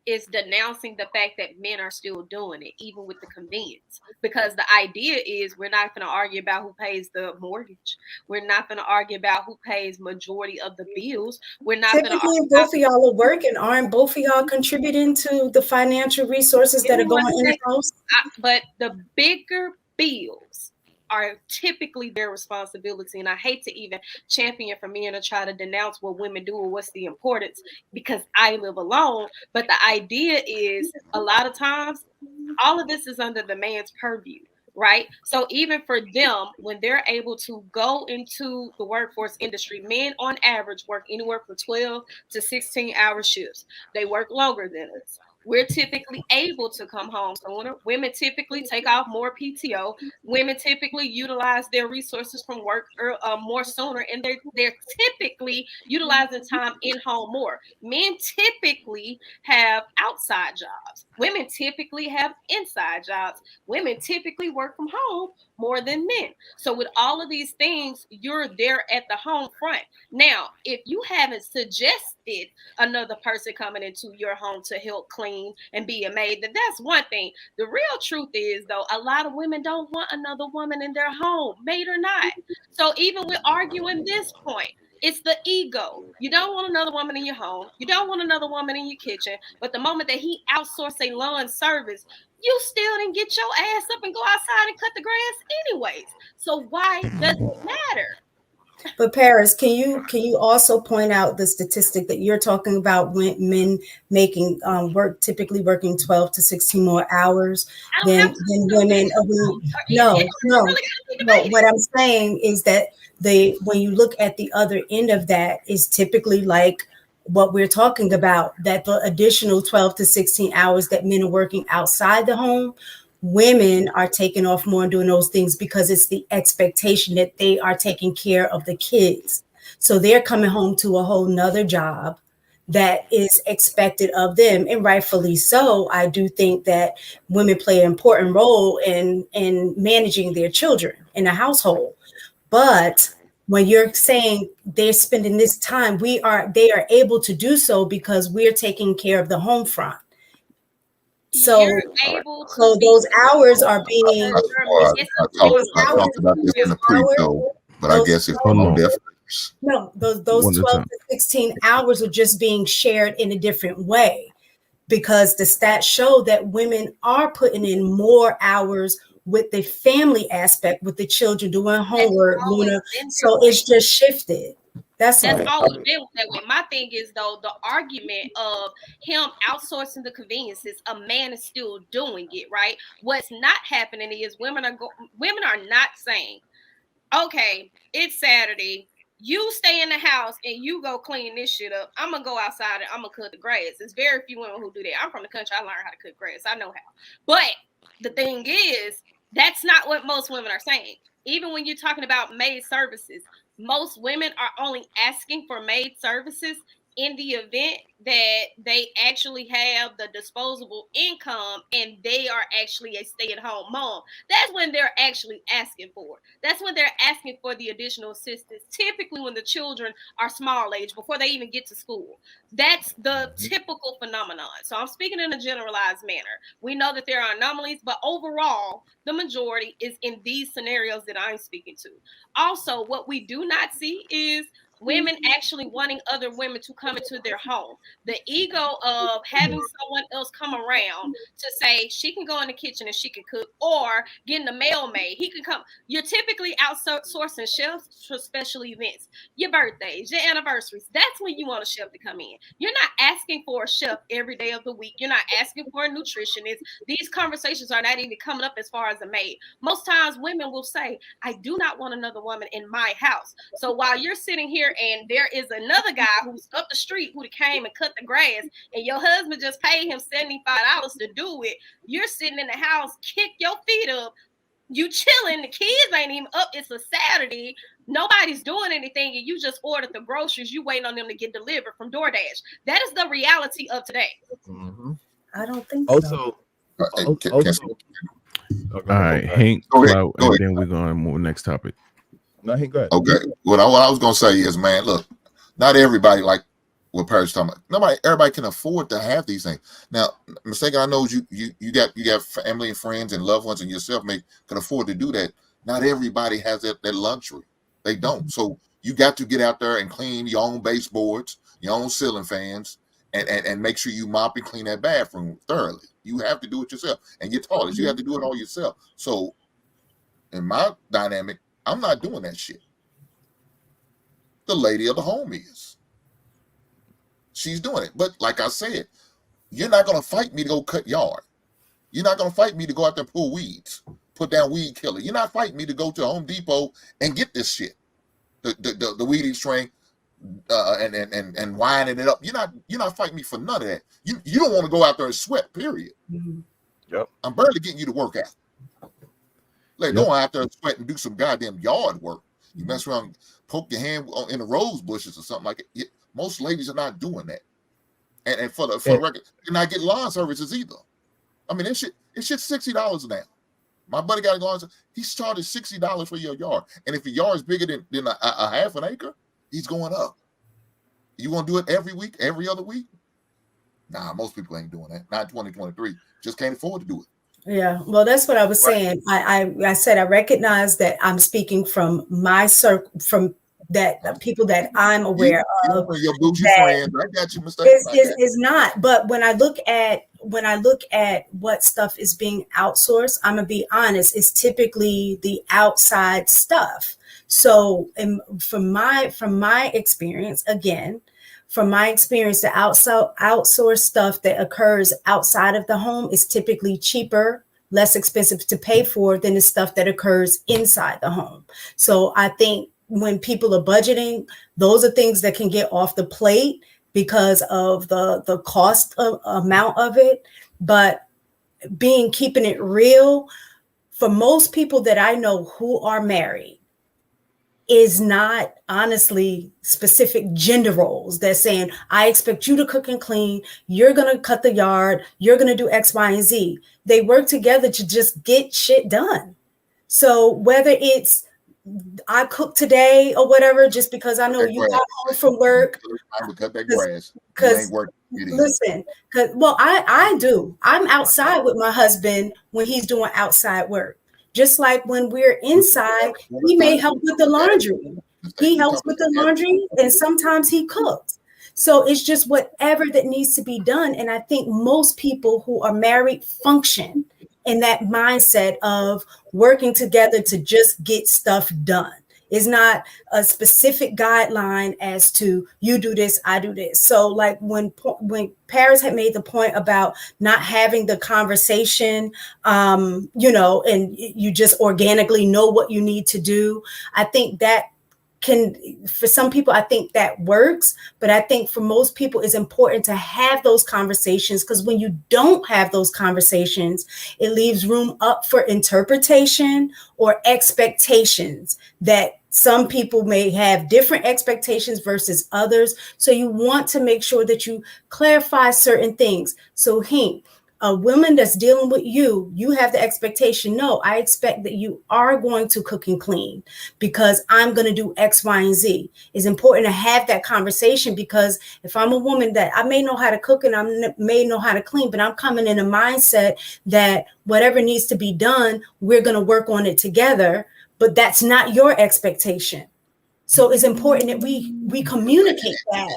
is denouncing the fact that men are still doing it, even with the convenience. Because the idea is we're not going to argue about who pays the mortgage. We're not going to argue about who pays majority of the bills. We're not going to Typically, argue both of y'all are working. Aren't both of y'all contributing to the financial resources that are going in the house? but the bigger bills are typically their responsibility. And I hate to even champion for men to try to denounce what women do or what's the importance, because I live alone. But the idea is a lot of times all of this is under the man's purview, right? So even for them, when they're able to go into the workforce industry, men on average work anywhere from 12 to 16-hour shifts. They work longer than us. We're typically able to come home sooner. Women typically take off more PTO. Women typically utilize their resources from work more sooner, and they're typically utilizing time in home more. Men typically have outside jobs. Women typically have inside jobs. Women typically work from home more than men. So with all of these things, you're there at the home front. Now, if you haven't suggested another person coming into your home to help clean and be a maid, then that's one thing. The real truth is, though, a lot of women don't want another woman in their home, maid or not. So even with arguing this point, it's the ego. You don't want another woman in your home. You don't want another woman in your kitchen. But the moment that he outsourced a lawn service, you still didn't get your ass up and go outside and cut the grass anyways. So why does it matter? But Paris, can you also point out the statistic that you're talking about when men making work typically working 12 to 16 more hours than women? No. What I'm saying is that when you look at the other end of that is typically like what we're talking about, that the additional 12 to 16 hours that men are working outside the home, women are taking off more and doing those things because it's the expectation that they are taking care of the kids. So they're coming home to a whole nother job that is expected of them. And rightfully so. I do think that women play an important role in managing their children in a household. But when you're saying they're spending this time, they are able to do so because we're taking care of the home front. So those hours are being. I talked about this in the pre-show, but I guess it's more definitely. No, those 12 to 16 hours are just being shared in a different way, because the stats show that women are putting in more hours with the family aspect, with the children doing homework, so it's just shifted. That's always been that way. My thing is, though, the argument of him outsourcing the conveniences, a man is still doing it, right? What's not happening is women are not saying, okay, it's Saturday, you stay in the house and you go clean this shit up. I'm gonna go outside and I'm gonna cut the grass. There's very few women who do that. I'm from the country. I learned how to cut grass. I know how. But the thing is, that's not what most women are saying. Even when you're talking about maid services, most women are only asking for maid services in the event that they actually have the disposable income and they are actually a stay-at-home mom. That's when they're actually asking for it. That's when they're asking for the additional assistance, typically when the children are small age, before they even get to school. That's the typical phenomenon. So I'm speaking in a generalized manner. We know that there are anomalies, but overall, the majority is in these scenarios that I'm speaking to. Also, what we do not see is women actually wanting other women to come into their home. The ego of having someone else come around to say she can go in the kitchen and she can cook, or getting a mail maid. He can come. You're typically outsourcing chefs for special events, your birthdays, your anniversaries. That's when you want a chef to come in. You're not asking for a chef every day of the week. You're not asking for a nutritionist. These conversations are not even coming up as far as a maid. Most times women will say, I do not want another woman in my house. So while you're sitting here and there is another guy who's up the street who came and cut the grass, and your husband just paid him $75 to do it, you're sitting in the house, kick your feet up, you chilling, the kids ain't even up, it's a Saturday, nobody's doing anything, and you just ordered the groceries, you waiting on them to get delivered from DoorDash. That is the reality of today. I don't think so. All right, Hank, Clout, and then we're going to move next topic. No, Hank, go ahead. Okay. What I was gonna say is, man, look, not everybody, like what Paris talking about. Everybody can afford to have these things. Now, mistake I know is you got family and friends and loved ones and yourself can afford to do that. Not everybody has that luxury. They don't. So you got to get out there and clean your own baseboards, your own ceiling fans, and make sure you mop and clean that bathroom thoroughly. You have to do it yourself. And your toilets, you have to do it all yourself. So in my dynamic, I'm not doing that shit. The lady of the home is. She's doing it. But like I said, you're not going to fight me to go cut yard. You're not going to fight me to go out there and pull weeds, put down weed killer. You're not fighting me to go to Home Depot and get this shit, the weed eating string, and winding it up. You're not fighting me for none of that. You don't want to go out there and sweat. Period. Mm-hmm. Yep. I'm barely getting you to work out. Go out there and sweat and do some goddamn yard work. You mess around, poke your hand in the rose bushes or something like it. Most ladies are not doing that, and for the record, they're not getting lawn services either. I mean, it's $60 now. My buddy got a lawn service. He's charging $60 for your yard, and if your yard is bigger than a half an acre, he's going up. You want to do it every week, every other week? Nah, most people ain't doing that. Not 2023. Just can't afford to do it. Yeah, well, that's what I was saying. I said I recognize that I'm speaking from my circle, from that people that I'm aware of. Your bougie friends, I got you, Mr. Is not. But when I look at what stuff is being outsourced, I'm gonna be honest, it's typically the outside stuff. So, from my experience, again, the outsourced stuff that occurs outside of the home is typically cheaper, less expensive to pay for than the stuff that occurs inside the home. So I think when people are budgeting, those are things that can get off the plate because of the cost amount of it. But keeping it real, for most people that I know who are married, is not honestly specific gender roles. They're saying, I expect you to cook and clean. You're going to cut the yard. You're going to do X, Y, and Z. They work together to just get shit done. So whether it's I cook today or whatever, just because I know you got home from work. Cut that grass. Because listen, I do. I'm outside with my husband when he's doing outside work. Just like when we're inside, he may help with the laundry. He helps with the laundry, and sometimes he cooks. So it's just whatever that needs to be done. And I think most people who are married function in that mindset of working together to just get stuff done. It's not a specific guideline as to you do this, I do this. So like when Paris had made the point about not having the conversation, and you just organically know what you need to do. I think that for some people, I think that works, but I think for most people it's important to have those conversations, because when you don't have those conversations, it leaves room up for interpretation or expectations that some people may have different expectations versus others. So you want to make sure that you clarify certain things. So a woman that's dealing with you have the expectation, no, I expect that you are going to cook and clean because I'm going to do X, Y, and Z. It's important to have that conversation, because if I'm a woman that I may know how to cook and I may know how to clean, but I'm coming in a mindset that whatever needs to be done, we're going to work on it together, but that's not your expectation. So it's important that we communicate that.